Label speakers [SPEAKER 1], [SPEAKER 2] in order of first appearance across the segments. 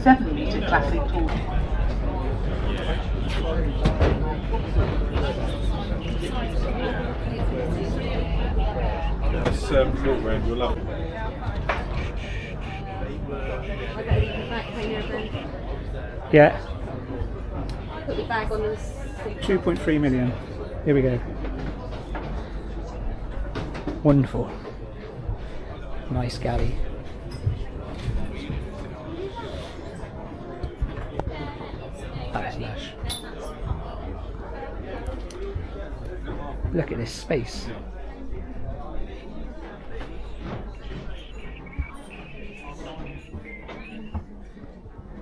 [SPEAKER 1] 7-metre classic pool.
[SPEAKER 2] This float round, you'll love it.
[SPEAKER 3] Yeah.
[SPEAKER 4] Put the bag on this.
[SPEAKER 3] 2.3 million. Here we go. Wonderful. Nice galley. That's lush. Look at this space.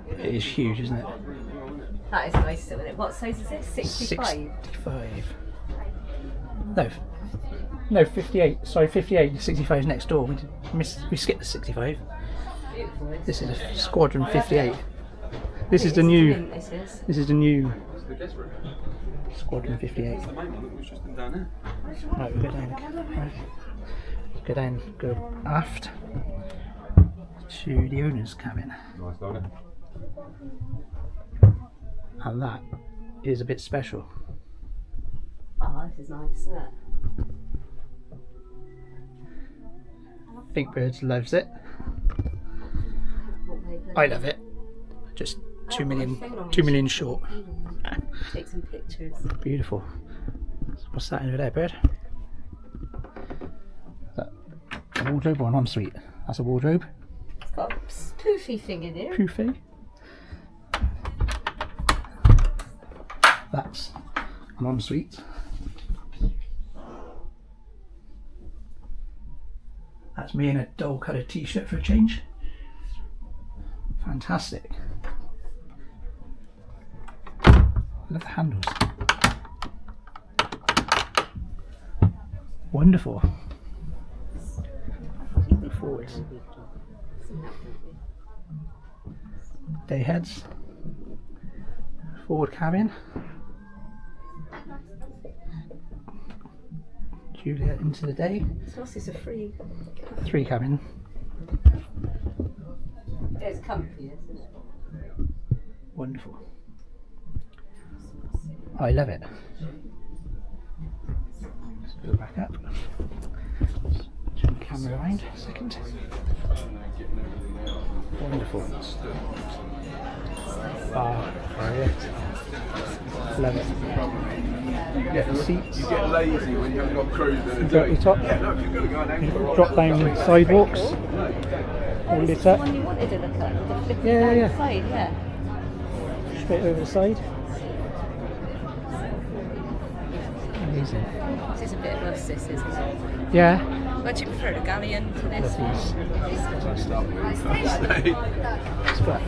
[SPEAKER 3] It is huge, isn't it?
[SPEAKER 4] That is nice, isn't it? What size is this? 65?
[SPEAKER 3] 65. No, 58. Sorry, 58. 65 is next door. We skipped the 65.
[SPEAKER 4] Beautiful.
[SPEAKER 3] This is a Squadron 58. This is the new. This is the new Squadron 58. Right, we'll go down. Right. Go down. Go aft to the owner's cabin.
[SPEAKER 2] Nice, don't it?
[SPEAKER 3] And that is a bit special.
[SPEAKER 4] Oh, this is nice, isn't it?
[SPEAKER 3] Thinkbirds loves it. I love it. Just 2 million short.
[SPEAKER 4] Take some pictures.
[SPEAKER 3] Beautiful. What's that over there, bird? Is that a wardrobe or an ensuite? That's a wardrobe.
[SPEAKER 4] It's got a poofy thing in here.
[SPEAKER 3] Poofy. That's an ensuite. That's me in a dull coloured t-shirt for a change. Fantastic. Love the handles. Wonderful. Look forwards. Day heads. Forward cabin. Juliet into the day.
[SPEAKER 4] So what's this, a free?
[SPEAKER 3] 3 cabin.
[SPEAKER 4] It's comfy, isn't it?
[SPEAKER 3] Wonderful. I love it. Let's go back up. Turn the camera around a second. Wonderful. Bar area. Love it.
[SPEAKER 2] Yeah,
[SPEAKER 3] Seats.
[SPEAKER 2] you get lazy when you haven't got crews in
[SPEAKER 3] You've got your top. Drop down sidewalks. All lit up.
[SPEAKER 4] One you wanted to look at, with the flipping
[SPEAKER 3] Yeah,
[SPEAKER 4] down
[SPEAKER 3] yeah.
[SPEAKER 4] the side, yeah.
[SPEAKER 3] Straight over the side. Amazing.
[SPEAKER 4] This is a bit of us, this, isn't it?
[SPEAKER 3] Yeah.
[SPEAKER 4] Would you prefer the galleon to this?
[SPEAKER 3] Love these. It's flat.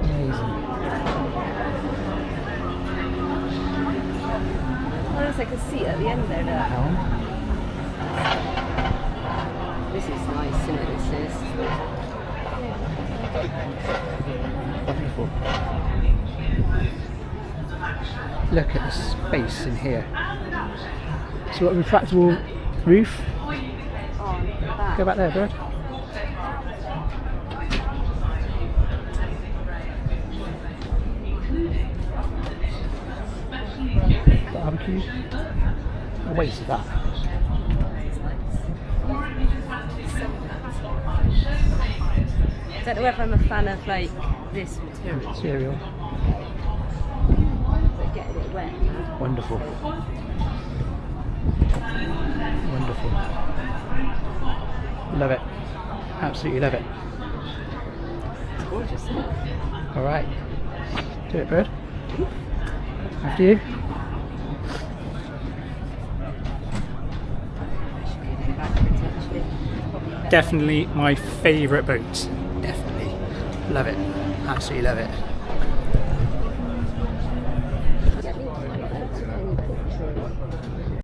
[SPEAKER 3] Amazing.
[SPEAKER 4] Oh, there's like a seat at the end there, look.
[SPEAKER 3] Helm.
[SPEAKER 4] This is nice, isn't it? This is.
[SPEAKER 3] Wonderful. Look at the space in here. So got a retractable roof.
[SPEAKER 4] On the back.
[SPEAKER 3] Go back there, bird. Barbecue. The weight of that.
[SPEAKER 4] I don't know whether I'm a fan of like this material.
[SPEAKER 3] Material.
[SPEAKER 4] But getting it wet.
[SPEAKER 3] Wonderful. Wonderful. Love it. Absolutely love it.
[SPEAKER 4] It's gorgeous, isn't it?
[SPEAKER 3] Alright. Do it, bird. After you. Definitely my favourite boat. Definitely. Love it. Absolutely love it.